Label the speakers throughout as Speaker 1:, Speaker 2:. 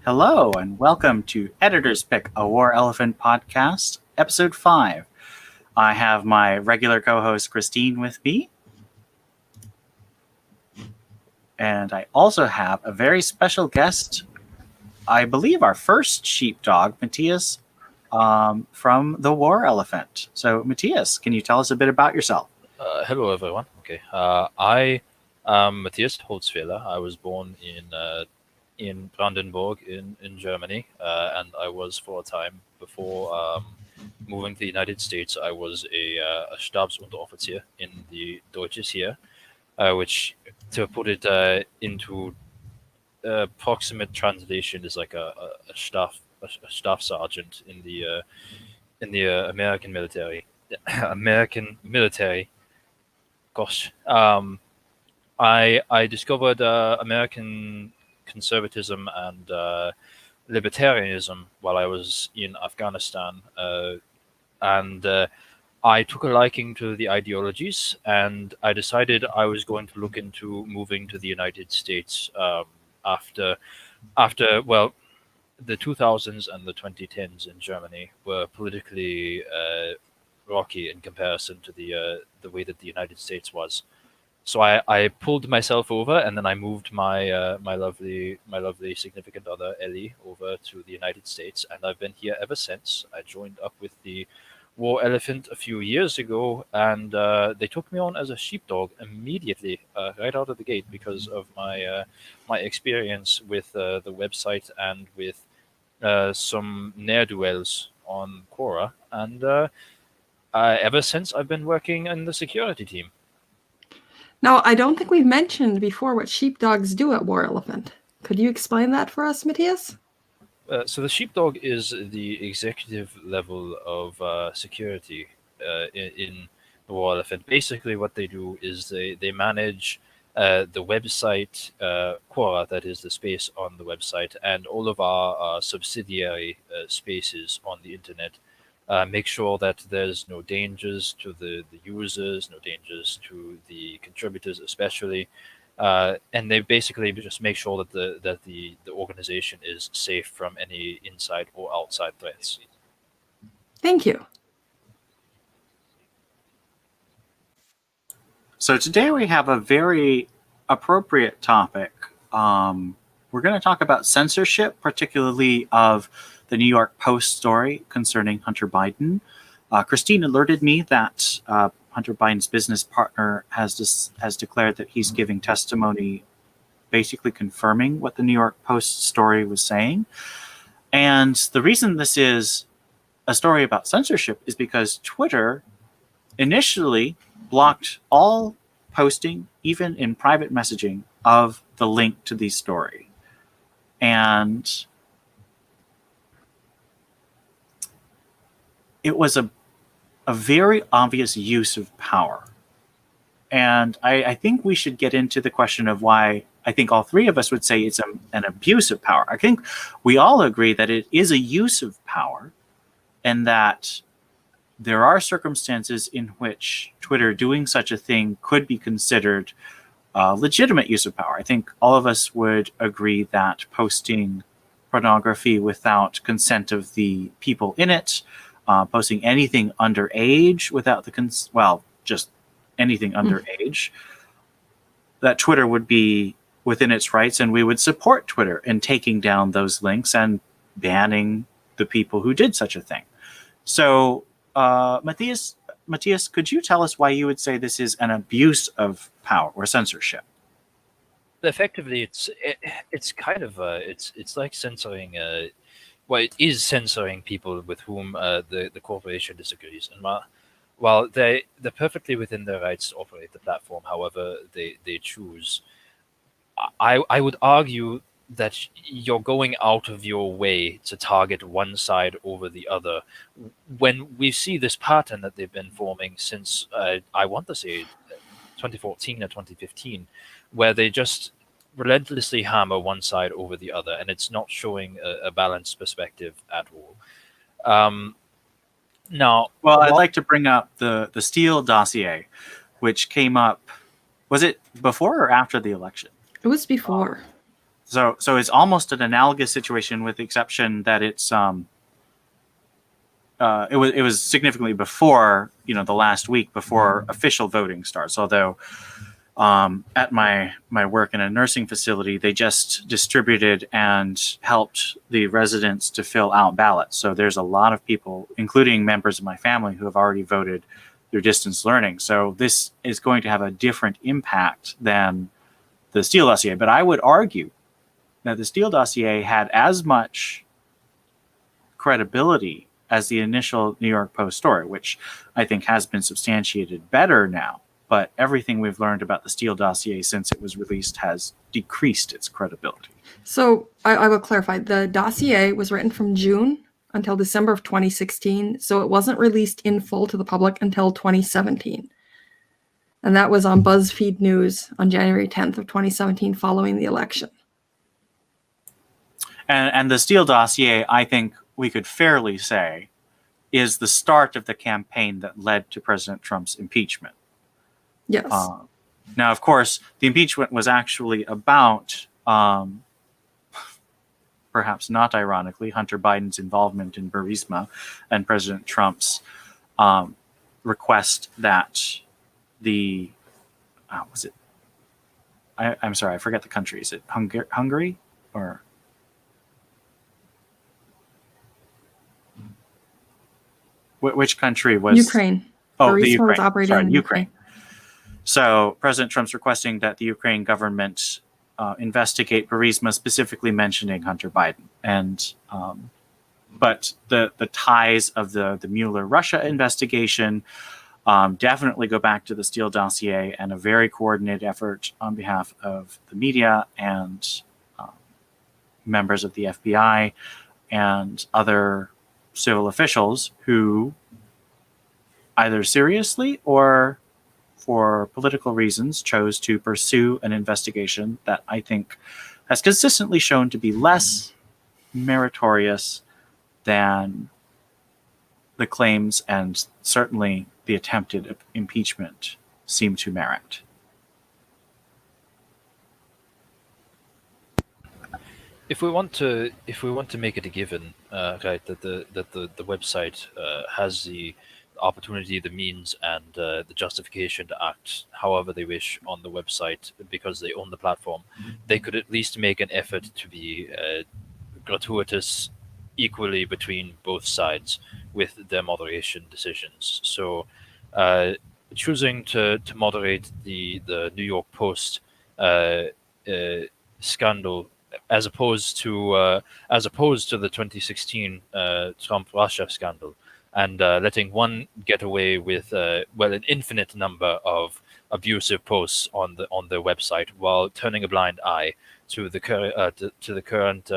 Speaker 1: Hello, and welcome to Editor's Pick, a War Elephant podcast, episode 5. I have my regular co-host Christine with me. And I also have a very special guest, I believe our first sheepdog, Matthias, from the War Elephant. So, Matthias, can you tell us a bit about yourself?
Speaker 2: Hello, everyone. Okay, I am Matthias Holzfehler. I was born in Brandenburg in Germany, and I was for a time before moving to the United States. I was a Stabsunteroffizier in the Deutsches Heer, which, to put it into proximate translation, is like a staff sergeant in the American military. American military. Gosh, I discovered American conservatism and libertarianism while I was in Afghanistan, and I took a liking to the ideologies, and I decided I was going to look into moving to the United States after the 2000s and the 2010s in Germany were politically rocky in comparison to the way that the United States was. So I pulled myself over, and then I moved my my lovely significant other Ellie over to the United States, and I've been here ever since. I joined up with the War Elephant a few years ago, and they took me on as a sheepdog immediately, right out of the gate, because of my experience with the website and with some ne'er-do-wells on Quora, and ever since I've been working in the security team.
Speaker 3: Now, I don't think we've mentioned before what sheepdogs do at War Elephant. Could you explain that for us, Matthias?
Speaker 2: So the sheepdog is the executive level of security in the War Elephant. Basically, what they do is they manage the website, Quora, that is the space on the website, and all of our subsidiary spaces on the internet. Make sure that there's no dangers to the users, no dangers to the contributors especially, and they basically just make sure that the organization is safe from any inside or outside threats.
Speaker 3: Thank you.
Speaker 1: So today we have a very appropriate topic. We're going to talk about censorship, particularly of the New York Post story concerning Hunter Biden. Christine alerted me that Hunter Biden's business partner has declared that he's giving testimony basically confirming what the New York Post story was saying. And the reason this is a story about censorship is because Twitter initially blocked all posting, even in private messaging, of the link to the story. And it was a very obvious use of power. And I think we should get into the question of why I think all three of us would say it's an abuse of power. I think we all agree that it is a use of power, and that there are circumstances in which Twitter doing such a thing could be considered legitimate use of power. I think all of us would agree that posting pornography without consent of the people in it, posting anything underage without the just anything underage, that Twitter would be within its rights, and we would support Twitter in taking down those links and banning the people who did such a thing. So, Matthias, could you tell us why you would say this is an abuse of power or censorship?
Speaker 2: Effectively, it's kind of it's like censoring. Well, it is censoring people with whom the corporation disagrees, and while they're perfectly within their rights to operate the platform however they choose, I would argue that you're going out of your way to target one side over the other. When we see this pattern that they've been forming since, I want to say 2014 or 2015, where they just relentlessly hammer one side over the other, and it's not showing a balanced perspective at all. Now,
Speaker 1: well, I'd like to bring up the Steele dossier, which came up. Was it before or after the election?
Speaker 3: It was before.
Speaker 1: So it's almost an analogous situation, with the exception that it was significantly before, the last week before official voting starts. Although at my work in a nursing facility, they just distributed and helped the residents to fill out ballots. So there's a lot of people, including members of my family, who have already voted through distance learning. So this is going to have a different impact than the Steele dossier. But I would argue that the Steele dossier had as much credibility as the initial New York Post story, which I think has been substantiated better now. But everything we've learned about the Steele dossier since it was released has decreased its credibility.
Speaker 3: So I will clarify. The dossier was written from June until December of 2016. So it wasn't released in full to the public until 2017. And that was on BuzzFeed News on January 10th of 2017, following the election.
Speaker 1: And the Steele dossier, I think we could fairly say, is the start of the campaign that led to President Trump's impeachment.
Speaker 3: Yes.
Speaker 1: Now, of course, the impeachment was actually about, perhaps not ironically, Hunter Biden's involvement in Burisma and President Trump's request that the I'm sorry, I forget the country. Is it Hungary or which country was
Speaker 3: Ukraine?
Speaker 1: Oh,
Speaker 3: Burisma
Speaker 1: the Ukraine.
Speaker 3: was operating
Speaker 1: Sorry,
Speaker 3: in
Speaker 1: Ukraine. So President Trump's requesting that the Ukraine government investigate Burisma, specifically mentioning Hunter Biden. And but the ties of the Mueller-Russia investigation definitely go back to the Steele dossier and a very coordinated effort on behalf of the media and members of the FBI and other civil officials who either seriously or for political reasons chose to pursue an investigation that I think has consistently shown to be less meritorious than the claims and certainly the attempted impeachment seem to merit.
Speaker 2: If we want to make it a given, right, that the website has the opportunity, the means, and the justification to act however they wish on the website because they own the platform, they could at least make an effort to be gratuitous equally between both sides with their moderation decisions. So choosing to moderate the New York Post scandal as opposed to the 2016 Trump Russia scandal, and letting one get away with an infinite number of abusive posts on their website, while turning a blind eye to the current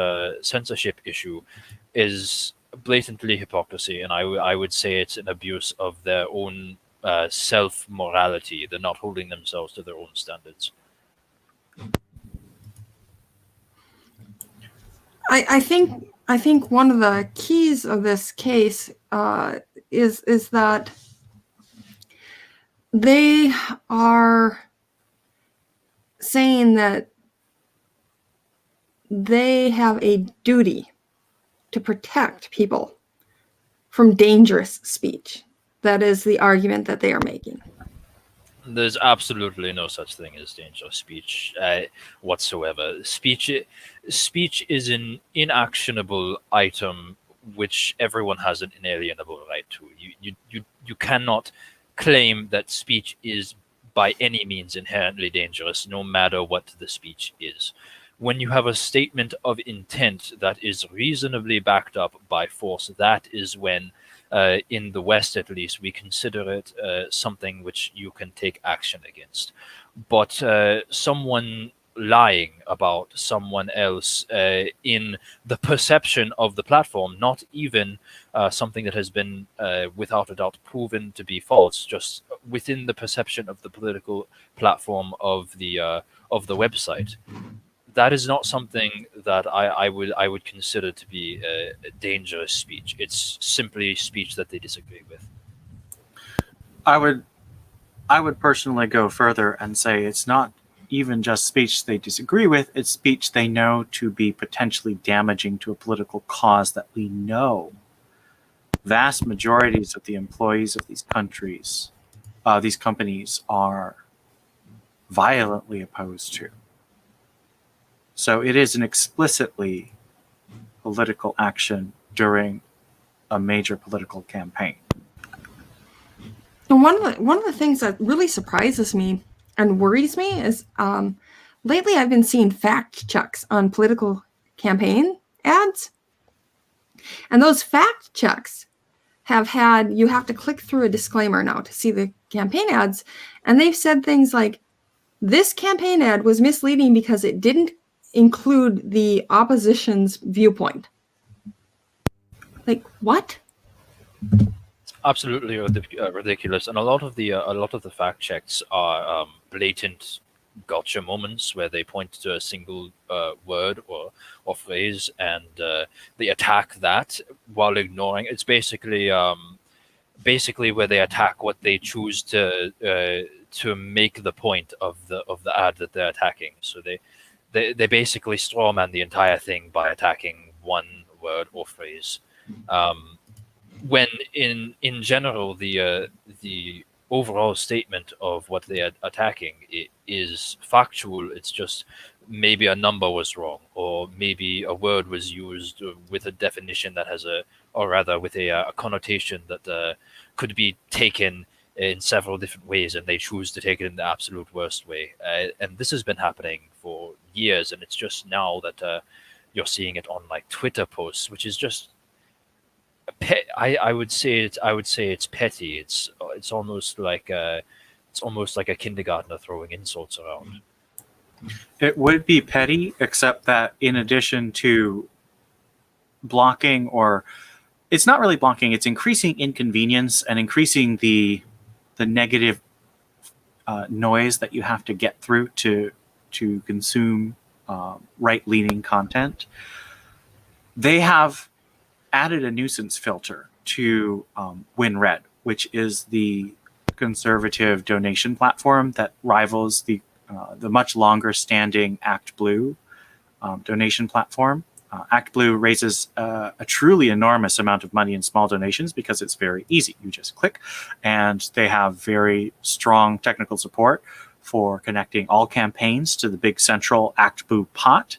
Speaker 2: censorship issue, is blatantly hypocrisy, and I would say it's an abuse of their own self morality. They're not holding themselves to their own standards.
Speaker 3: I think one of the keys of this case is that they are saying that they have a duty to protect people from dangerous speech. That is the argument that they are making.
Speaker 2: There's absolutely no such thing as dangerous speech whatsoever. Speech is an inactionable item which everyone has an inalienable right to. You cannot claim that speech is by any means inherently dangerous, no matter what the speech is. When you have a statement of intent that is reasonably backed up by force, that is when in the West, at least, we consider it something which you can take action against. But someone lying about someone else in the perception of the platform, not even something that has been without a doubt proven to be false, just within the perception of the political platform of the website. That is not something that I would consider to be a dangerous speech. It's simply speech that they disagree with.
Speaker 1: I would personally go further and say it's not even just speech they disagree with. It's speech they know to be potentially damaging to a political cause that we know vast majorities of the employees of these countries, these companies, are violently opposed to. So it is an explicitly political action during a major political campaign.
Speaker 3: And one of the things that really surprises me and worries me is lately I've been seeing fact checks on political campaign ads, and those fact checks you have to click through a disclaimer now to see the campaign ads, and they've said things like, this campaign ad was misleading because it didn't include the opposition's viewpoint. Like, what?
Speaker 2: Absolutely ridiculous, and a lot of the fact checks are blatant gotcha moments where they point to a single word or phrase, and they attack that while ignoring. It's basically where they attack what they choose to make the point of the ad that they're attacking. So they basically strawman the entire thing by attacking one word or phrase. When in general the overall statement of what they are attacking is factual. It's just maybe a number was wrong, or maybe a word was used with a definition that has with a connotation that could be taken in several different ways, and they choose to take it in the absolute worst way. And this has been happening for years, and it's just now that you're seeing it on like Twitter posts, which is just I would say it's petty. It's almost like a kindergartner throwing insults around.
Speaker 1: It would be petty, except that in addition to blocking, or it's not really blocking, it's increasing inconvenience and increasing the negative noise that you have to get through to consume right-leaning content. They have added a nuisance filter to WinRed, which is the conservative donation platform that rivals the much longer standing ActBlue donation platform. ActBlue raises a truly enormous amount of money in small donations because it's very easy. You just click, and they have very strong technical support for connecting all campaigns to the big central ActBlue pot.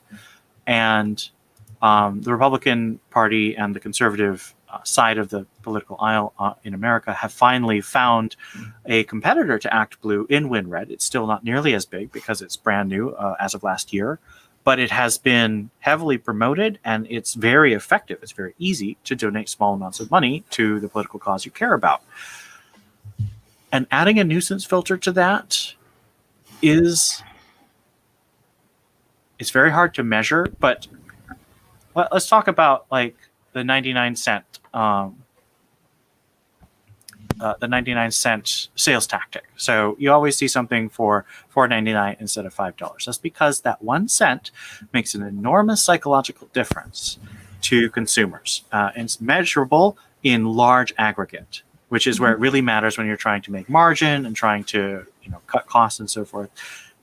Speaker 1: And the Republican Party and the conservative side of the political aisle in America have finally found a competitor to ActBlue in WinRed. It's still not nearly as big because it's brand new as of last year, but it has been heavily promoted, and it's very effective. It's very easy to donate small amounts of money to the political cause you care about. And adding a nuisance filter to that it's very hard to measure, but let's talk about like the 99 cent sales tactic. So you always see something for $4.99 instead of $5. That's because that 1 cent makes an enormous psychological difference to consumers. And it's measurable in large aggregate, which is where it really matters when you're trying to make margin and trying to cut costs and so forth.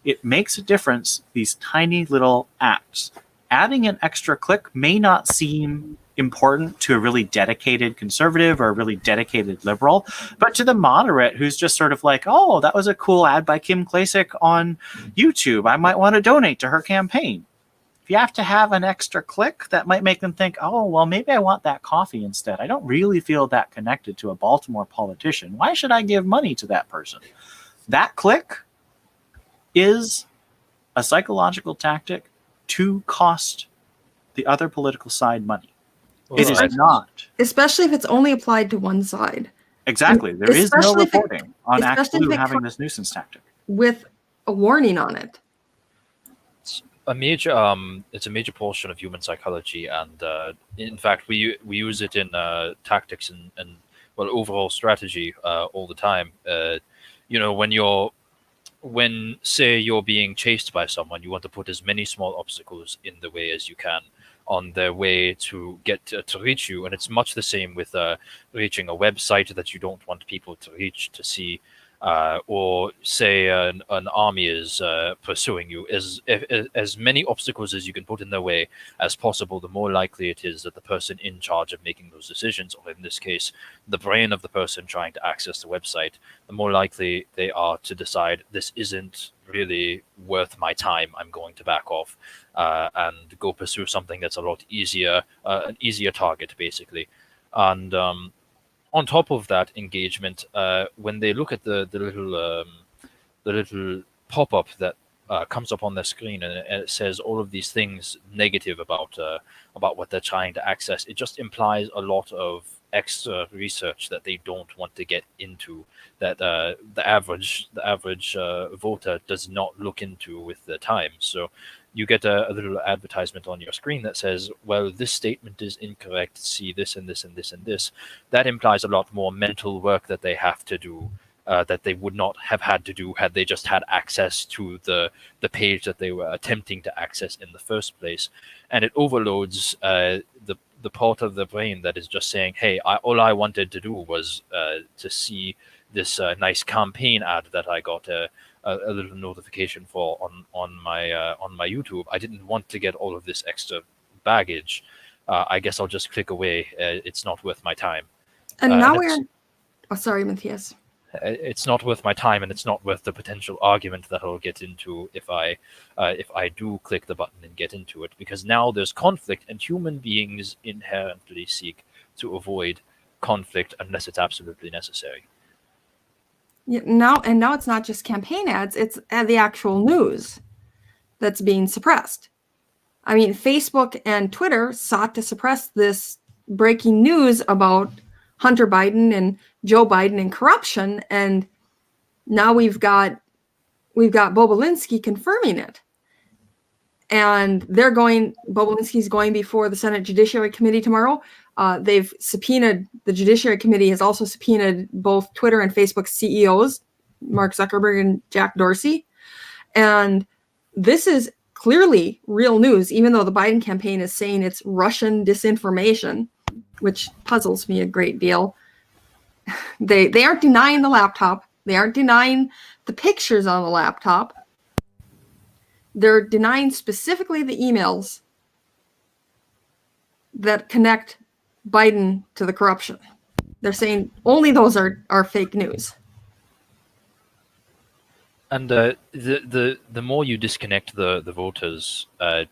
Speaker 1: It makes a difference, these tiny little acts. Adding an extra click may not seem important to a really dedicated conservative or a really dedicated liberal, but to the moderate who's just sort of like, oh, that was a cool ad by Kim Klacik on YouTube, I might want to donate to her campaign. If you have to have an extra click, that might make them think, oh, well, maybe I want that coffee instead. I don't really feel that connected to a Baltimore politician. Why should I give money to that person? That click is a psychological tactic to cost the other political side money. Well, it is not.
Speaker 3: Especially if it's only applied to one side.
Speaker 1: Exactly. There is no reporting on ActBlue having this nuisance tactic.
Speaker 3: With a warning on it.
Speaker 2: It's a major portion of human psychology, and in fact, we use it in tactics and overall strategy all the time. When say you're being chased by someone, you want to put as many small obstacles in the way as you can on their way to get to reach you. And it's much the same with reaching a website that you don't want people to reach to see or say an army is pursuing you, as many obstacles as you can put in their way as possible, the more likely it is that the person in charge of making those decisions, or in this case, the brain of the person trying to access the website, the more likely they are to decide this isn't really worth my time. I'm going to back off and go pursue something that's a lot easier, an easier target, basically. And on top of that engagement, when they look at the little pop-up that comes up on their screen, and it says all of these things negative about what they're trying to access, it just implies a lot of extra research that they don't want to get into, that the average voter does not look into with their time. So you get a little advertisement on your screen that says, well, this statement is incorrect, see this and this and this and this. That implies a lot more mental work that they have to do, that they would not have had to do had they just had access to the page that they were attempting to access in the first place. And it overloads the part of the brain that is just saying, hey, all I wanted to do was to see this nice campaign ad that I got a little notification for on my YouTube. I didn't want to get all of this extra baggage. I guess I'll just click away. It's not worth my time.
Speaker 3: And now we're... Oh, sorry, Matthias.
Speaker 2: It's not worth my time, and it's not worth the potential argument that I'll get into if I do click the button and get into it, because now there's conflict, and human beings inherently seek to avoid conflict unless it's absolutely necessary.
Speaker 3: Yeah, now it's not just campaign ads, it's the actual news that's being suppressed. I mean, Facebook and Twitter sought to suppress this breaking news about Hunter Biden and Joe Biden and corruption, and now we've got Bobolinski confirming it. And Bobolinski's going before the Senate Judiciary Committee tomorrow. They've subpoenaed, the Judiciary Committee has also subpoenaed both Twitter and Facebook CEOs, Mark Zuckerberg and Jack Dorsey. And this is clearly real news, even though the Biden campaign is saying it's Russian disinformation, which puzzles me a great deal. They aren't denying the laptop. They aren't denying the pictures on the laptop. They're denying specifically the emails that connect Biden to the corruption. They're saying only those are fake news.
Speaker 2: And the more you disconnect the voters,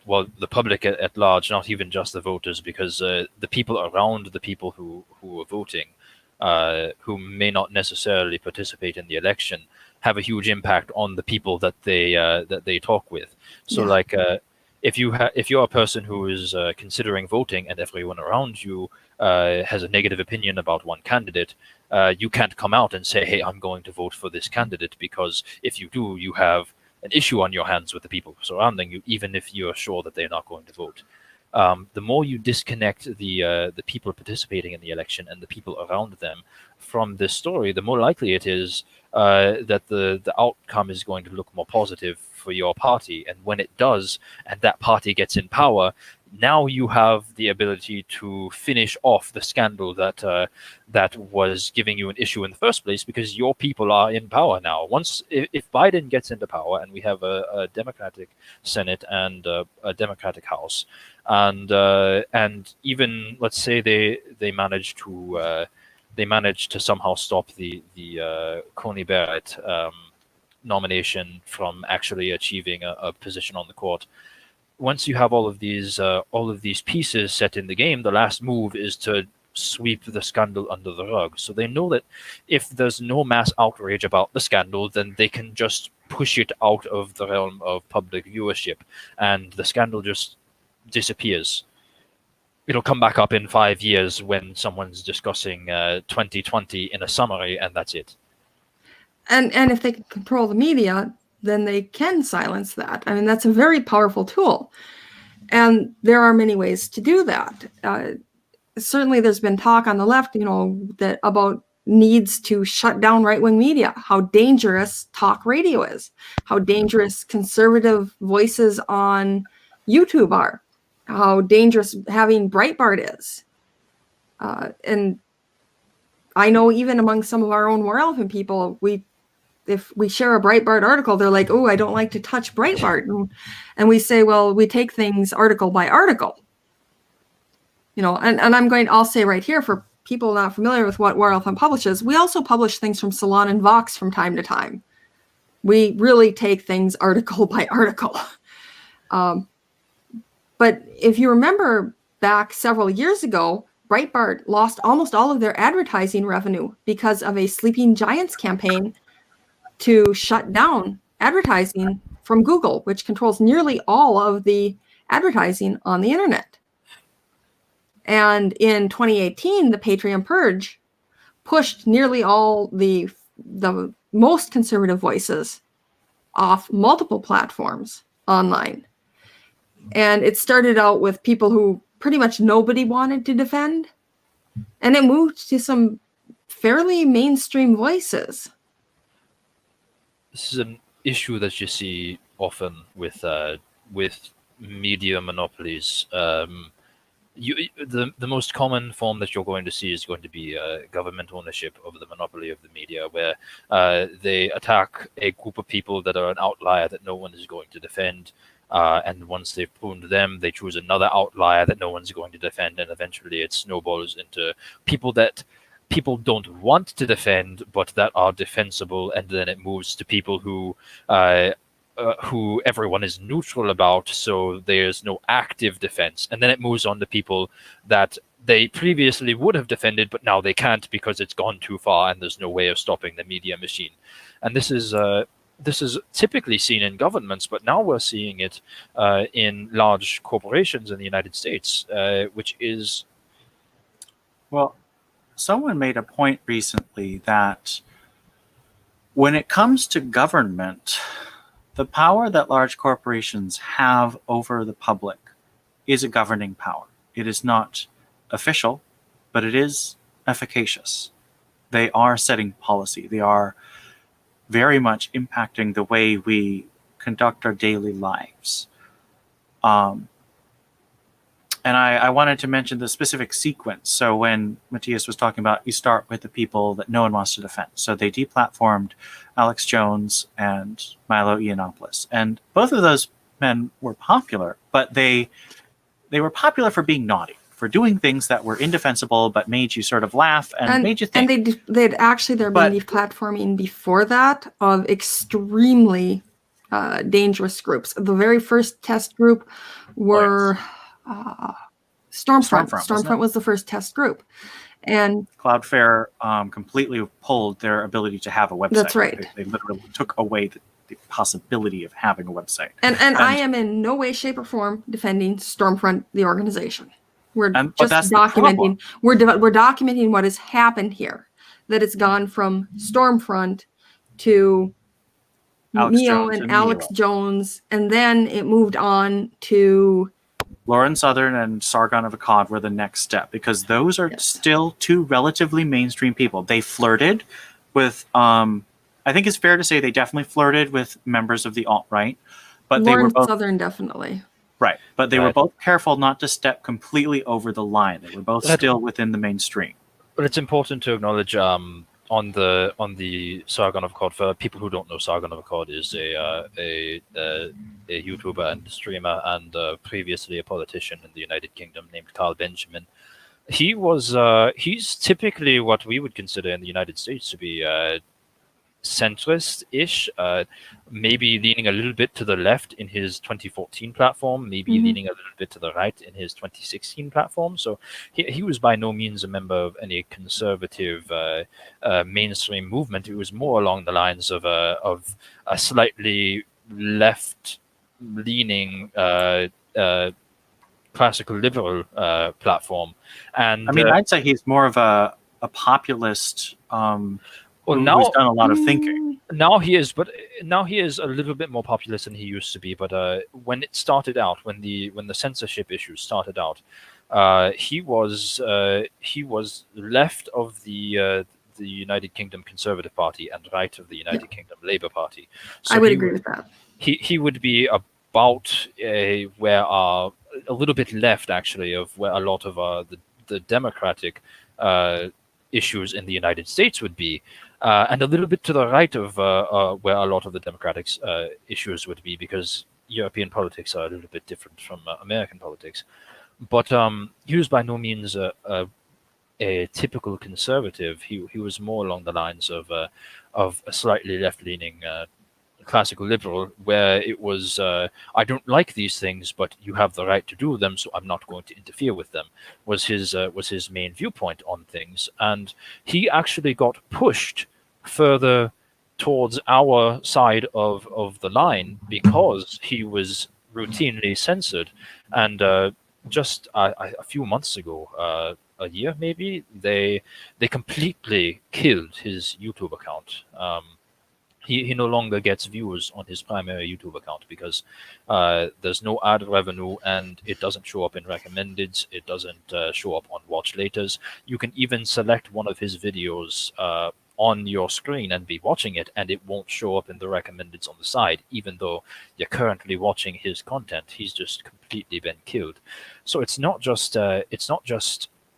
Speaker 2: well, the public at large, not even just the voters, because the people around the people who are voting, who may not necessarily participate in the election, have a huge impact on the people that they talk with. So, like, if you're a person who is considering voting, and everyone around you has a negative opinion about one candidate, you can't come out and say, hey, I'm going to vote for this candidate, because if you do, you have an issue on your hands with the people surrounding you, even if you're sure that they're not going to vote. The more you disconnect the people participating in the election and the people around them from this story, the more likely it is that the outcome is going to look more positive for your party. And when it does, and that party gets in power, now you have the ability to finish off the scandal that was giving you an issue in the first place, because your people are in power now. If Biden gets into power, and we have a Democratic Senate and a Democratic House, and even, let's say, they manage to somehow stop the Coney Barrett nomination from actually achieving a position on the court. Once you have all of these pieces set in the game, the last move is to sweep the scandal under the rug. So they know that if there's no mass outrage about the scandal, then they can just push it out of the realm of public viewership, and the scandal just disappears. It'll come back up in 5 years when someone's discussing 2020 in a summary, and that's it.
Speaker 3: And if they can control the media, then they can silence that. I mean, that's a very powerful tool. And there are many ways to do that. Certainly there's been talk on the left, that about needs to shut down right-wing media, how dangerous talk radio is, how dangerous conservative voices on YouTube are, how dangerous having Breitbart is. And I know even among some of our own War Elephant people, we if we share a Breitbart article, they're like, oh, I don't like to touch Breitbart. And we say, well, we take things article by article. And I'll say right here, for people not familiar with what War Elephant publishes, we also publish things from Salon and Vox from time to time. We really take things article by article. But if you remember back several years ago, Breitbart lost almost all of their advertising revenue because of a Sleeping Giants campaign to shut down advertising from Google, which controls nearly all of the advertising on the internet. And in 2018, the Patreon purge pushed nearly all the most conservative voices off multiple platforms online. And it started out with people who pretty much nobody wanted to defend. And it moved to some fairly mainstream voices.
Speaker 2: This is an issue that you see often with media monopolies. The most common form that you're going to see is going to be government ownership of the monopoly of the media, where they attack a group of people that are an outlier that no one is going to defend. And once they've pruned them, they choose another outlier that no one's going to defend, and eventually it snowballs into people that people don't want to defend, but that are defensible, and then it moves to people who everyone is neutral about, so there's no active defense, and then it moves on to people that they previously would have defended, but now they can't because it's gone too far, and there's no way of stopping the media machine. And this is typically seen in governments, but now we're seeing it in large corporations in the United States, which is...
Speaker 1: Well, someone made a point recently that when it comes to government, the power that large corporations have over the public is a governing power. It is not official, but it is efficacious. They are setting policy. They are very much impacting the way we conduct our daily lives. And I wanted to mention the specific sequence. So when Matthias was talking about, you start with the people that no one wants to defend. So they deplatformed Alex Jones and Milo Yiannopoulos. And both of those men were popular, but they were popular for being naughty, for doing things that were indefensible but made you sort of laugh and made you think.
Speaker 3: And they'd actually, there been deplatforming before that of extremely dangerous groups. The very first test group were... Stormfront was the first test group, and
Speaker 1: Cloudflare completely pulled their ability to have a website.
Speaker 3: That's right.
Speaker 1: They literally took away the possibility of having a website.
Speaker 3: And I am in no way, shape, or form defending Stormfront, the organization. We're just documenting. We're documenting what has happened here. That it's gone from Stormfront to Neo and Alex Jones, and then it moved on to
Speaker 1: Lauren Southern and Sargon of Akkad were the next step, because those are still two relatively mainstream people. They flirted with, I think it's fair to say they definitely flirted with members of the alt-right. But
Speaker 3: Lauren
Speaker 1: they were both,
Speaker 3: Southern, definitely.
Speaker 1: Right. But they were both careful not to step completely over the line. They were both still within the mainstream.
Speaker 2: But it's important to acknowledge on the Sargon of Akkad, for people who don't know, Sargon of Akkad is a YouTuber and streamer, and previously a politician in the United Kingdom named Carl Benjamin. He's typically what we would consider in the United States to be centrist-ish, maybe leaning a little bit to the left in his 2014 platform, maybe leaning a little bit to the right in his 2016 platform. So he was by no means a member of any conservative mainstream movement. It was more along the lines of a slightly left-leaning classical liberal platform. And
Speaker 1: I mean, I'd say he's more of a populist. Well, now he's done a lot of thinking.
Speaker 2: Now he is a little bit more populist than he used to be. But when it started out, when the censorship issues started out, he was left of the United Kingdom Conservative Party and right of the United Kingdom Labour Party. So
Speaker 3: I would agree with that.
Speaker 2: He would be about where a little bit left, actually, of where a lot of the Democratic issues in the United States would be, and a little bit to the right of where a lot of the Democratic issues would be, because European politics are a little bit different from American politics. But he was by no means a typical conservative. He was more along the lines of a slightly left-leaning classical liberal, where it was I don't like these things, but you have the right to do them, so I'm not going to interfere with them. Was his main viewpoint on things, and he actually got pushed further towards our side of the line because he was routinely censored. And just a few months ago, a year maybe, they completely killed his YouTube account. He no longer gets views on his primary YouTube account because there's no ad revenue, and it doesn't show up in recommendeds. It doesn't show up on watch laters. You can even select one of his videos on your screen and be watching it, and it won't show up in the recommendeds on the side, even though you're currently watching his content. He's just completely been killed. So it's not just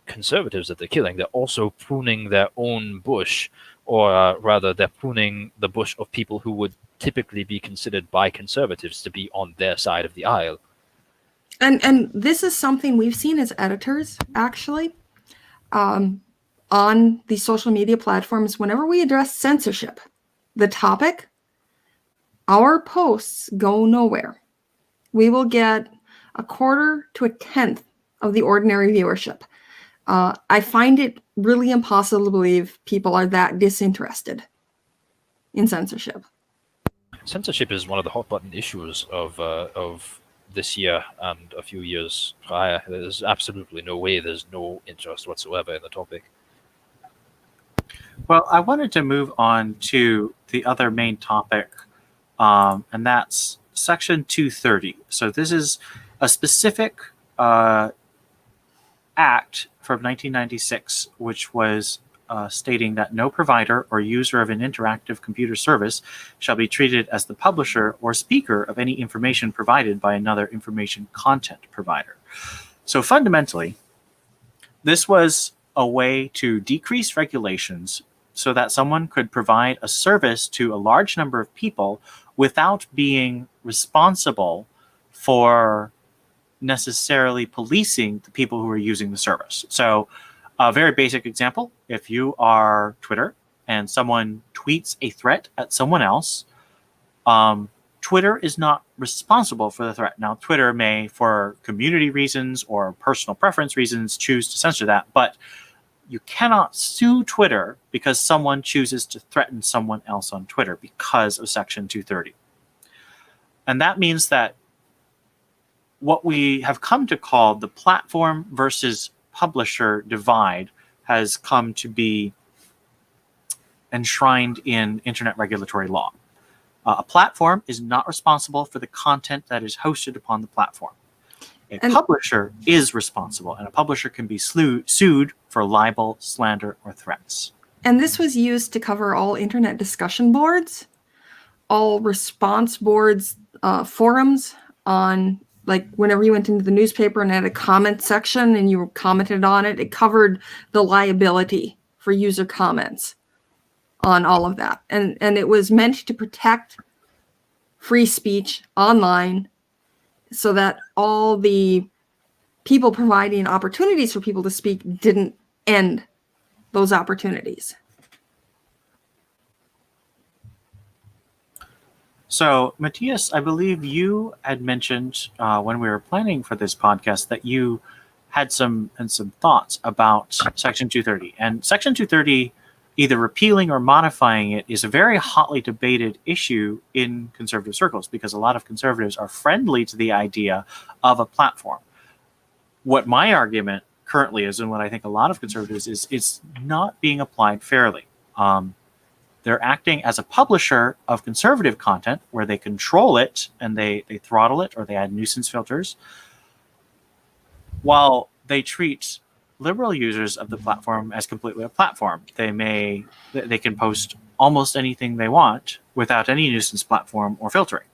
Speaker 2: conservatives that they're killing. They're also pruning their own bush, or rather, they're pruning the bush of people who would typically be considered by conservatives to be on their side of the aisle.
Speaker 3: And this is something we've seen as editors, actually, on the social media platforms. Whenever we address censorship, the topic, our posts go nowhere. We will get a quarter to a tenth of the ordinary viewership. I find it really impossible to believe people are that disinterested in censorship.
Speaker 2: Censorship is one of the hot button issues of this year and a few years prior. There's absolutely no way there's no interest whatsoever in the topic.
Speaker 1: Well, I wanted to move on to the other main topic, and that's Section 230. So this is a specific act from 1996, which was stating that no provider or user of an interactive computer service shall be treated as the publisher or speaker of any information provided by another information content provider. So fundamentally, this was a way to decrease regulations so that someone could provide a service to a large number of people without being responsible for necessarily policing the people who are using the service. So a very basic example, if you are Twitter and someone tweets a threat at someone else, Twitter is not responsible for the threat. Now, Twitter may, for community reasons or personal preference reasons, choose to censor that, but you cannot sue Twitter because someone chooses to threaten someone else on Twitter because of Section 230. And that means that what we have come to call the platform versus publisher divide has come to be enshrined in internet regulatory law. A platform is not responsible for the content that is hosted upon the platform. A publisher is responsible, and a publisher can be sued for libel, slander, or threats.
Speaker 3: And this was used to cover all internet discussion boards, all response boards, forums on, like, whenever you went into the newspaper and had a comment section and you commented on it, it covered the liability for user comments on all of that. And it was meant to protect free speech online so that all the people providing opportunities for people to speak didn't end those opportunities.
Speaker 1: So, Matthias, I believe you had mentioned when we were planning for this podcast that you had some thoughts about Section 230. And Section 230, either repealing or modifying it, is a very hotly debated issue in conservative circles because a lot of conservatives are friendly to the idea of a platform. What my argument currently is, and what I think a lot of conservatives is, it's not being applied fairly. They're acting as a publisher of conservative content where they control it and they throttle it or they add nuisance filters, while they treat liberal users of the platform as completely a platform. They can post almost anything they want without any nuisance platform or filtering.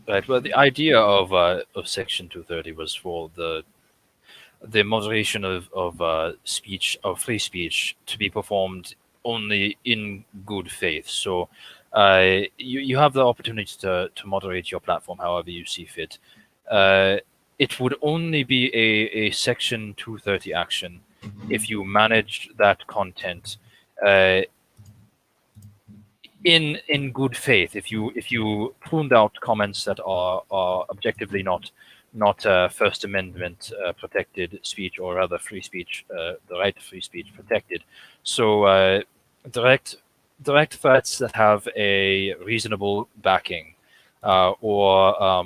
Speaker 2: Right. Well, the idea of Section 230 was for the the moderation of speech, of free speech, to be performed only in good faith. So you have the opportunity to moderate your platform however you see fit. It would only be a Section 230 action if you managed that content in good faith. If you pruned out comments that are objectively not First Amendment protected speech, or rather free speech, the right to free speech protected. So direct threats that have a reasonable backing, or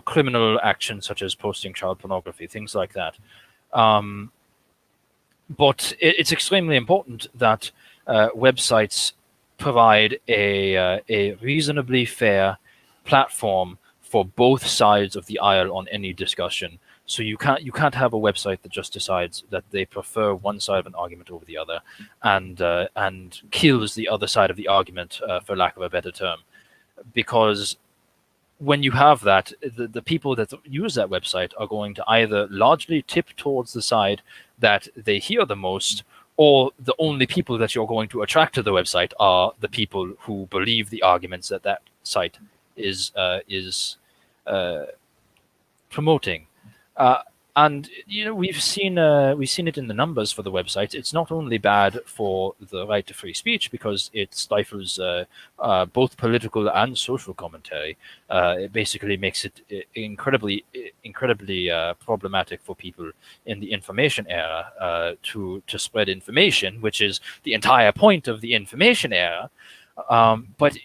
Speaker 2: criminal actions such as posting child pornography, things like that. But it's extremely important that websites provide a reasonably fair platform for both sides of the aisle on any discussion. So you can't have a website that just decides that they prefer one side of an argument over the other, and kills the other side of the argument, for lack of a better term. Because when you have that, the people that use that website are going to either largely tip towards the side that they hear the most, or the only people that you're going to attract to the website are the people who believe the arguments that that site is promoting. And we've seen it in the numbers for the website. It's not only bad for the right to free speech because it stifles both political and social commentary. It basically makes it incredibly problematic for people in the information era to spread information, which is the entire point of the information era. But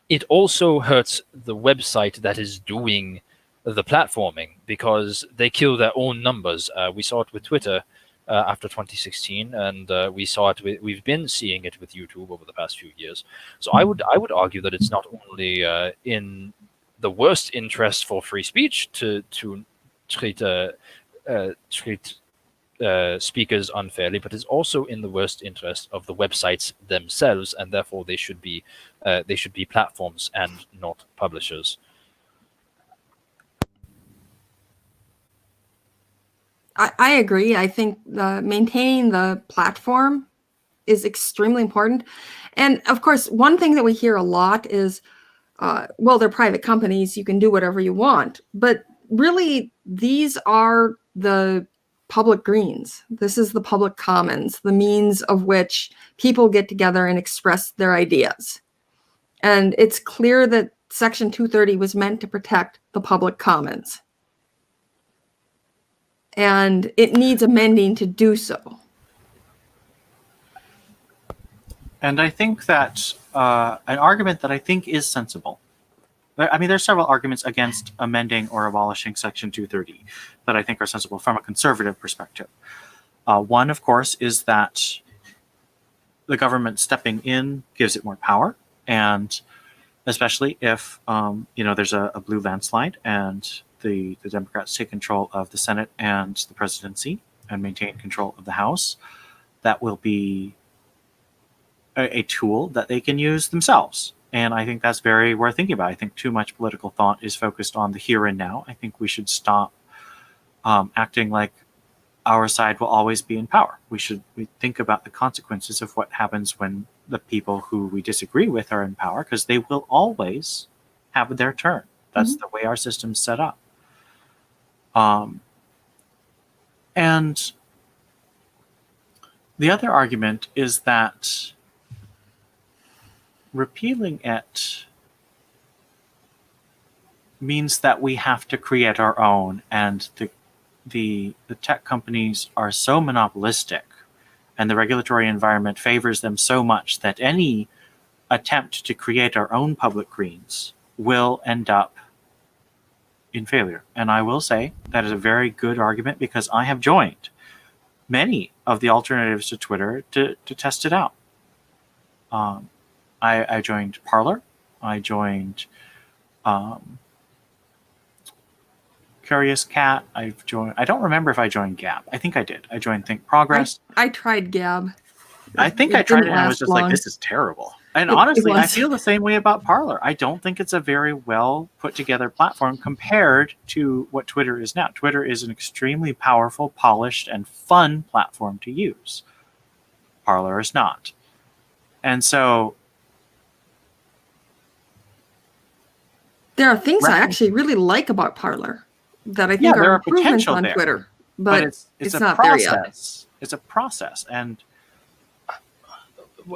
Speaker 2: it also hurts the website that is doing the platforming, because they kill their own numbers. We saw it with Twitter after 2016, and we've been seeing it with YouTube over the past few years. So I would argue that it's not only in the worst interest for free speech to treat speakers unfairly, but it's also in the worst interest of the websites themselves, and therefore they should be platforms and not publishers.
Speaker 3: I agree. I think maintaining the platform is extremely important. And of course, one thing that we hear a lot is, well, they're private companies, you can do whatever you want. But really, these are the public greens. This is the public commons, the means of which people get together and express their ideas. And it's clear that Section 230 was meant to protect the public commons. And it needs amending to do so.
Speaker 1: And I think that an argument that I think is sensible. I mean, there's several arguments against amending or abolishing Section 230 that I think are sensible from a conservative perspective. One, of course, is that the government stepping in gives it more power, and especially if there's a blue landslide and the Democrats take control of the Senate and the presidency and maintain control of the House, that will be a tool that they can use themselves. And I think that's very worth thinking about. I think too much political thought is focused on the here and now. I think we should stop acting like our side will always be in power. We think about the consequences of what happens when the people who we disagree with are in power, because they will always have their turn. That's the way our system's set up. And the other argument is that repealing it means that we have to create our own, and the tech companies are so monopolistic and the regulatory environment favors them so much that any attempt to create our own public greens will end up in failure. And I will say that is a very good argument, because I have joined many of the alternatives to Twitter to test it out. I joined Parler. I joined Curious Cat. I don't remember if I joined Gab. I think I did. I joined Think Progress.
Speaker 3: I tried Gab.
Speaker 1: I think I tried it and I was just like, this is terrible. And
Speaker 3: It
Speaker 1: honestly, I
Speaker 3: was.
Speaker 1: feel the same way about Parler. I don't think it's a very well put together platform compared to what Twitter is now. Twitter is an extremely powerful, polished, and fun platform to use. Parler is not. And so
Speaker 3: There are things I actually really like about Parler that I think
Speaker 1: there
Speaker 3: are
Speaker 1: are
Speaker 3: improvements
Speaker 1: potential
Speaker 3: on
Speaker 1: there,
Speaker 3: Twitter,
Speaker 1: but
Speaker 3: but
Speaker 1: it's
Speaker 3: it's
Speaker 1: a
Speaker 3: not there yet.
Speaker 1: process. It's a process, and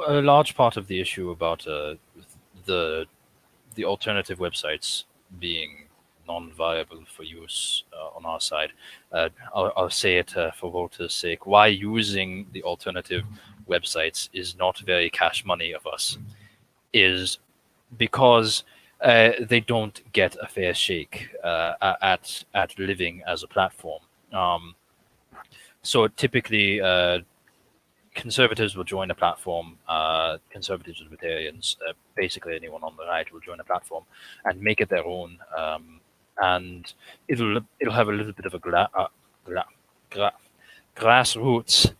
Speaker 2: A large part of the issue about the alternative websites being non-viable for use on our side, I'll say it for Walter's sake. Why using the alternative websites is not very cash money of us is because they don't get a fair shake at living as a platform. So typically, conservatives will join a platform. Conservatives and libertarians, basically anyone on the right, will join a platform and make it their own. And it'll have a little bit of a grassroots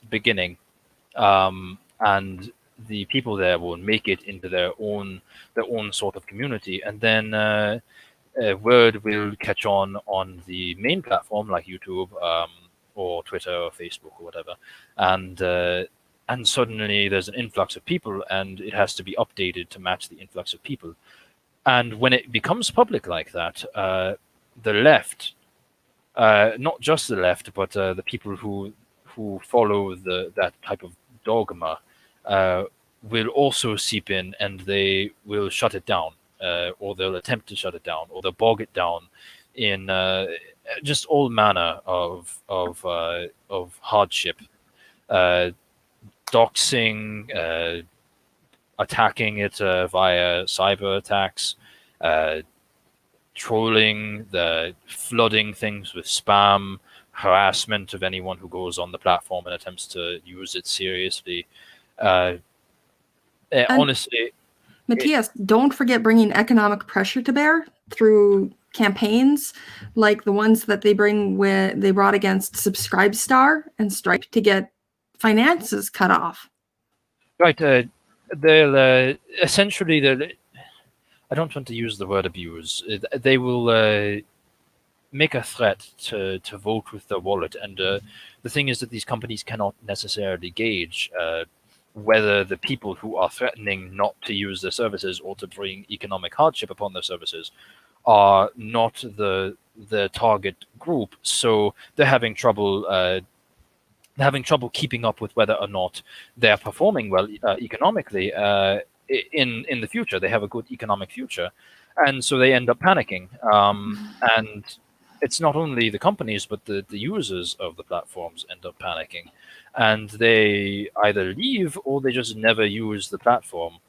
Speaker 2: beginning, and the people there will make it into their own sort of community, and then word will catch on the main platform like YouTube, or Twitter or Facebook or whatever, and suddenly there's an influx of people, and it has to be updated to match the influx of people. And when it becomes public like that, the left, not just the left, but the people who follow that type of dogma, will also seep in, and they will shut it down, or they'll attempt to shut it down, or they'll bog it down in just all manner of hardship, doxing, attacking it via cyber attacks, trolling, the flooding things with spam, harassment of anyone who goes on the platform and attempts to use it seriously. Honestly,
Speaker 3: Matthias, don't forget bringing economic pressure to bear through campaigns like the ones that they brought against Subscribestar and Stripe to get finances cut off.
Speaker 2: right. They'll essentially, I don't want to use the word abuse. They will make a threat to vote with their wallet. And the thing is that these companies cannot necessarily gauge whether the people who are threatening not to use their services or to bring economic hardship upon their services are not the target group. So they're having trouble keeping up with whether or not they're performing well economically in the future. They have a good economic future, and so they end up panicking. And it's not only the companies, but the users of the platforms end up panicking, and they either leave or they just never use the platform.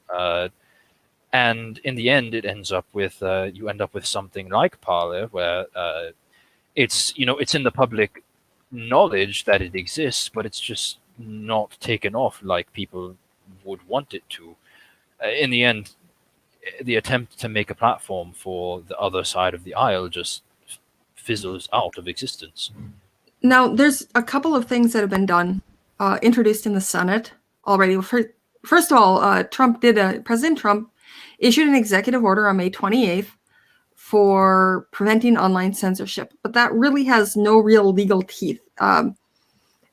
Speaker 2: And in the end, it ends up with you end up with something like Parler, where it's in the public knowledge that it exists, but it's just not taken off like people would want it to. In the end, the attempt to make a platform for the other side of the aisle just fizzles out of existence.
Speaker 3: Now, there's a couple of things that have been done, introduced in the Senate already. First of all, President Trump issued an executive order on May 28th for preventing online censorship, but that really has no real legal teeth.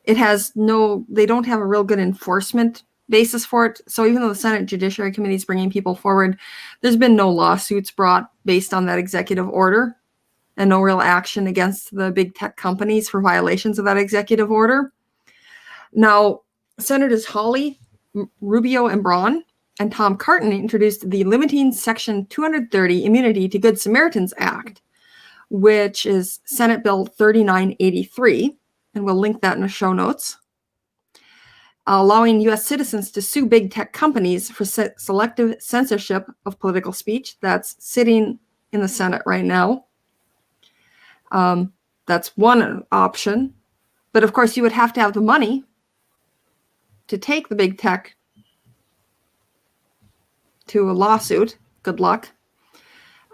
Speaker 3: They don't have a real good enforcement basis for it. So even though the Senate Judiciary Committee is bringing people forward, there's been no lawsuits brought based on that executive order, and no real action against the big tech companies for violations of that executive order. Now, Senators Hawley, Rubio, and Braun and Tom Carton introduced the Limiting Section 230 Immunity to Good Samaritans Act, which is Senate Bill 3983, and we'll link that in the show notes, allowing U.S. citizens to sue big tech companies for selective censorship of political speech. That's sitting in the Senate right now. That's one option. But of course, you would have to have the money to take the big tech to a lawsuit. Good luck.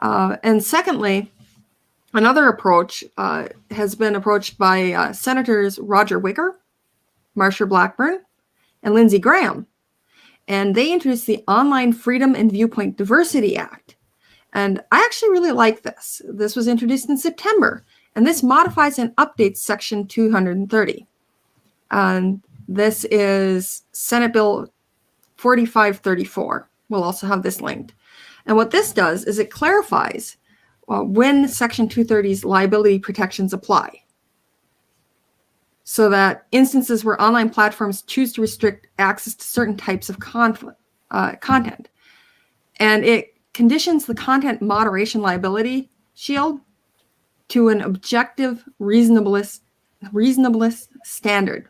Speaker 3: And secondly, another approach has been approached by Senators Roger Wicker, Marsha Blackburn, and Lindsey Graham. and they introduced the Online Freedom and Viewpoint Diversity Act. And I actually really like this. This was introduced in September, and this modifies and updates Section 230. And this is Senate Bill 4534. We'll also have this linked. And what this does is it clarifies when Section 230's liability protections apply, so that instances where online platforms choose to restrict access to certain types of content. And it conditions the content moderation liability shield to an objective reasonableness standard.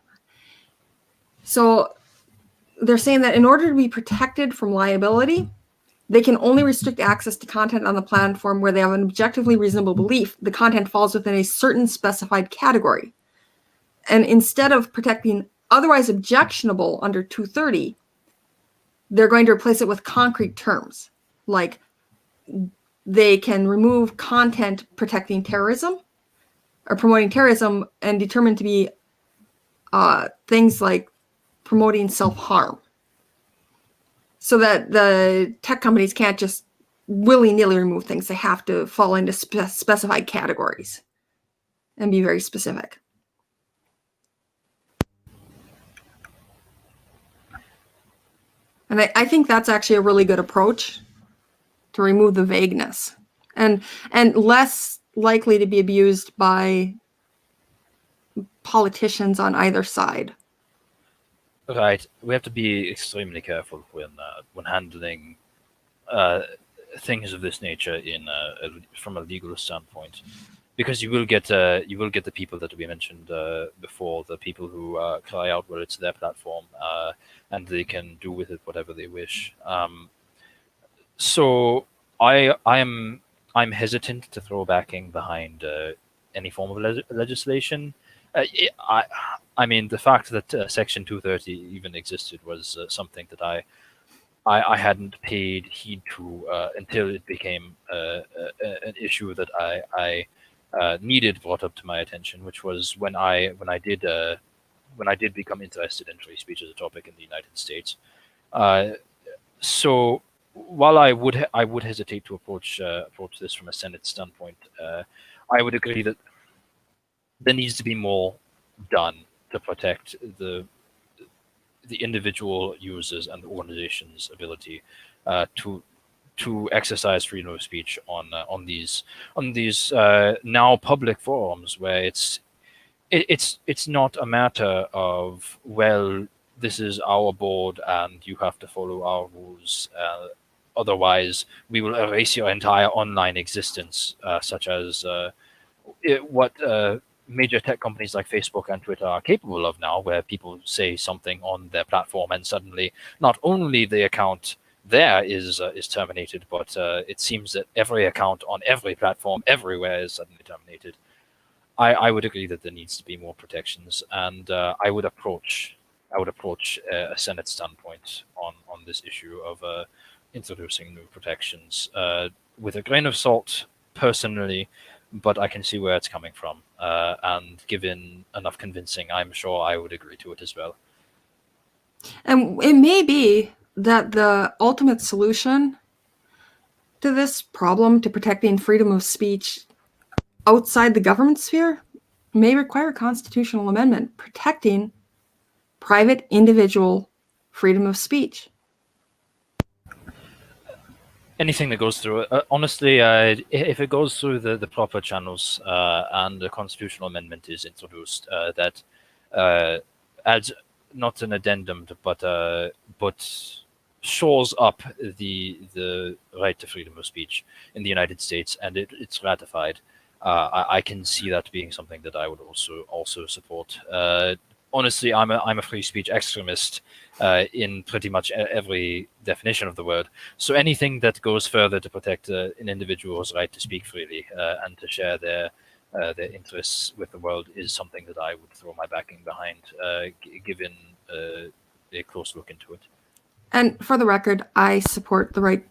Speaker 3: So they're saying that in order to be protected from liability, they can only restrict access to content on the platform where they have an objectively reasonable belief the content falls within a certain specified category. And instead of protecting otherwise objectionable under 230, they're going to replace it with concrete terms, like they can remove content protecting terrorism or promoting terrorism and determined to be things like promoting self-harm, so that the tech companies can't just willy-nilly remove things. They have to fall into specified categories and be very specific. And I think that's actually a really good approach to remove the vagueness and less likely to be abused by politicians on either side.
Speaker 2: Right. We have to be extremely careful when handling things of this nature from a legal standpoint, because you will get the people that we mentioned before, the people who cry out, well, it's their platform and they can do with it whatever they wish. So I'm hesitant to throw backing behind any form of legislation. I mean, the fact that Section 230 even existed was something that I hadn't paid heed to until it became an issue that I needed brought up to my attention, which was when I did become interested in free speech as a topic in the United States. So while I would hesitate to approach this from a Senate standpoint, I would agree that there needs to be more done to protect the individual users and the organization's ability to exercise freedom of speech on these now public forums, where it's not a matter of, well, this is our board and you have to follow our rules, otherwise we will erase your entire online existence, such as what major tech companies like Facebook and Twitter are capable of now, where people say something on their platform and suddenly not only the account there is terminated, but it seems that every account on every platform everywhere is suddenly terminated. I would agree that there needs to be more protections, and I would approach a Senate standpoint on this issue of introducing new protections with a grain of salt, personally. But I can see where it's coming from, and given enough convincing, I'm sure I would agree to it as well.
Speaker 3: And it may be that the ultimate solution to this problem, to protecting freedom of speech outside the government sphere, may require a constitutional amendment protecting private individual freedom of speech.
Speaker 2: Anything that goes through it, honestly, if it goes through the proper channels and the constitutional amendment is introduced, that adds not an addendum, but shores up the right to freedom of speech in the United States, and it's ratified, I can see that being something that I would also support. Honestly, I'm a free speech extremist in pretty much every definition of the word. So anything that goes further to protect an individual's right to speak freely and to share their interests with the world is something that I would throw my backing behind, given a close look into it.
Speaker 3: And for the record, I support the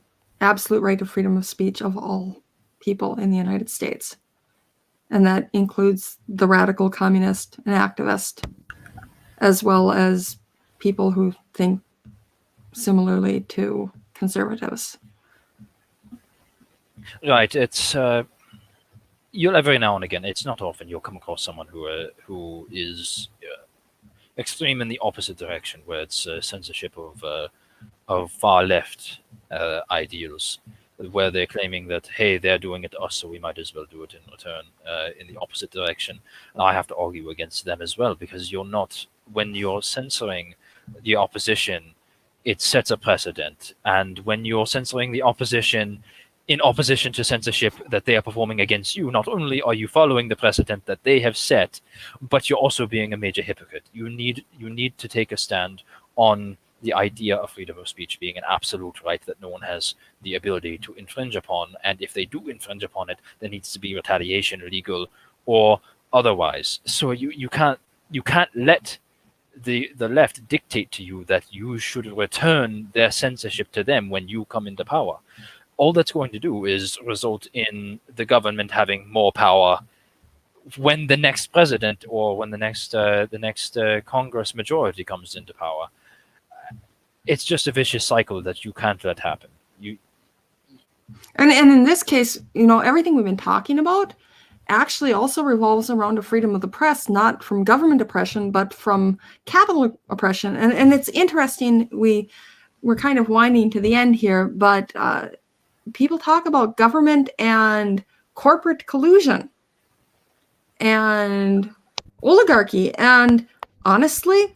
Speaker 3: absolute right to freedom of speech of all people in the United States. And that includes the radical communist and activist, as well as people who think similarly to conservatives.
Speaker 2: Right. It's you'll every now and again. It's not often you'll come across someone who is extreme in the opposite direction, where it's censorship of far left ideals, where they're claiming that, hey, they're doing it to us, so we might as well do it in return in the opposite direction. And I have to argue against them as well, because you're not, when you're censoring the opposition, it sets a precedent. And when you're censoring the opposition in opposition to censorship that they are performing against you, not only are you following the precedent that they have set, but you're also being a major hypocrite. You need to take a stand on the idea of freedom of speech being an absolute right that no one has the ability to infringe upon. And if they do infringe upon it, there needs to be retaliation, legal or otherwise. So you can't let the left dictate to you that you should return their censorship to them when you come into power. All that's going to do is result in the government having more power when the next president or when the next Congress majority comes into power. It's just a vicious cycle that you can't let happen.
Speaker 3: And in this case, everything we've been talking about actually also revolves around the freedom of the press, not from government oppression, but from capital oppression. And it's interesting, we're kind of winding to the end here, but people talk about government and corporate collusion and oligarchy. And honestly,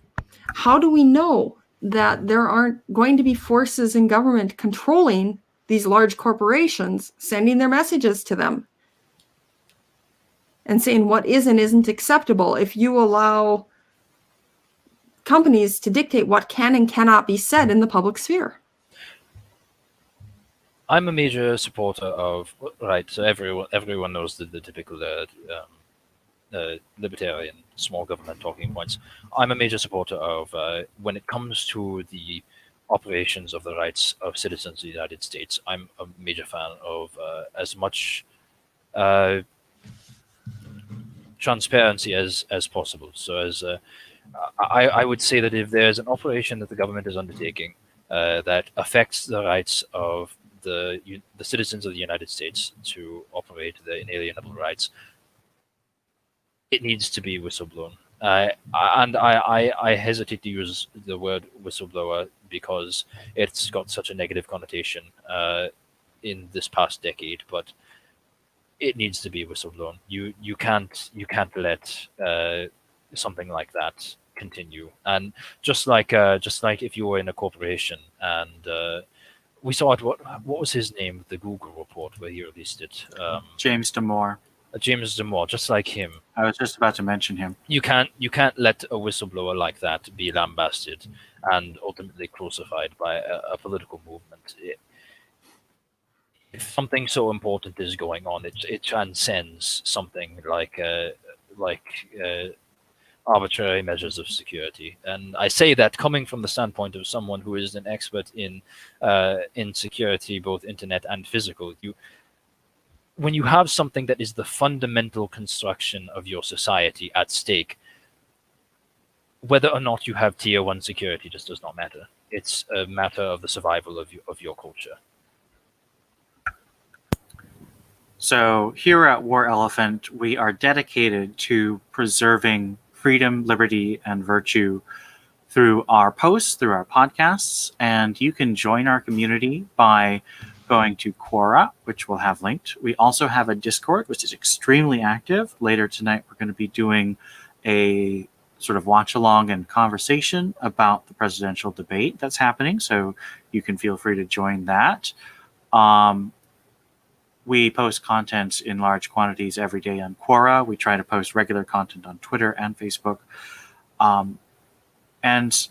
Speaker 3: how do we know that there aren't going to be forces in government controlling these large corporations, sending their messages to them and saying what is and isn't acceptable? If you allow companies to dictate what can and cannot be said in the public sphere.
Speaker 2: I'm a major supporter of, right, so everyone knows the typical libertarian small government talking points. I'm a major supporter of, when it comes to the operations of the rights of citizens of the United States, I'm a major fan of as much transparency as possible. So as I would say that if there's an operation that the government is undertaking that affects the rights of the citizens of the United States to operate their inalienable rights, it needs to be whistleblown. And I hesitate to use the word whistleblower because it's got such a negative connotation in this past decade, but it needs to be whistleblown. You can't let something like that continue. And just like if you were in a corporation and we saw it. What was his name? The Google report where he released it.
Speaker 1: James Damore.
Speaker 2: James Damore, just like him.
Speaker 1: I was just about to mention him.
Speaker 2: You can't let a whistleblower like that be lambasted and ultimately crucified by a political movement. If something so important is going on, it transcends something like arbitrary measures of security. And I say that coming from the standpoint of someone who is an expert in security, both internet and physical. When you have something that is the fundamental construction of your society at stake, whether or not you have tier 1 security just does not matter. It's a matter of the survival of your culture.
Speaker 1: So here at War Elephant, we are dedicated to preserving freedom, liberty, and virtue through our posts, through our podcasts, and you can join our community by going to Quora, which we'll have linked. We also have a Discord, which is extremely active. Later tonight, we're going to be doing a sort of watch along and conversation about the presidential debate that's happening, so you can feel free to join that. We post content in large quantities every day on Quora. We try to post regular content on Twitter and Facebook. And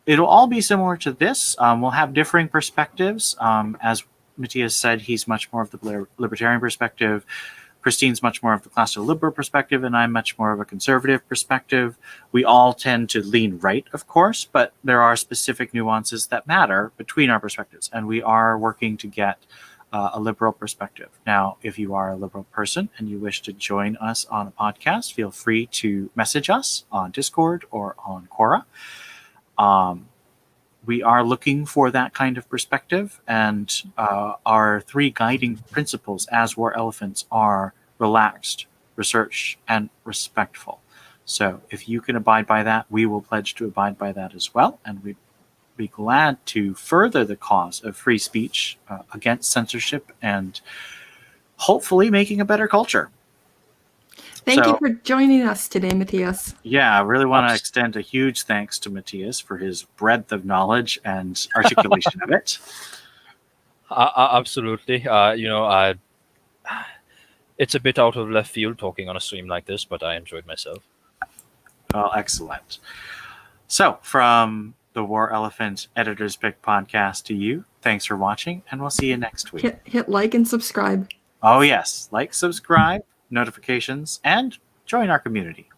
Speaker 1: it'll all be similar to this. We'll have differing perspectives. As Matthias said, he's much more of the libertarian perspective. Christine's much more of the classical liberal perspective, and I'm much more of a conservative perspective. We all tend to lean right, of course, but there are specific nuances that matter between our perspectives, and we are working to get a liberal perspective. Now, if you are a liberal person and you wish to join us on a podcast, feel free to message us on Discord or on Quora. we are looking for that kind of perspective, and our 3 guiding principles as war elephants are relaxed, research, and respectful. So if you can abide by that, we will pledge to abide by that as well, and we'd be glad to further the cause of free speech against censorship and hopefully making a better culture.
Speaker 3: Thank
Speaker 1: So-
Speaker 3: you for joining us today, Matthias.
Speaker 1: Yeah, I really want to extend a huge thanks to Matthias for his breadth of knowledge and articulation of it.
Speaker 2: Absolutely. It's a bit out of left field talking on a stream like this, but I enjoyed myself.
Speaker 1: Well, excellent. So, from the War Elephant Editor's Pick podcast to you, thanks for watching, and we'll see you next week.
Speaker 3: Hit like and subscribe.
Speaker 1: Oh, yes. Like, subscribe, notifications, and join our community.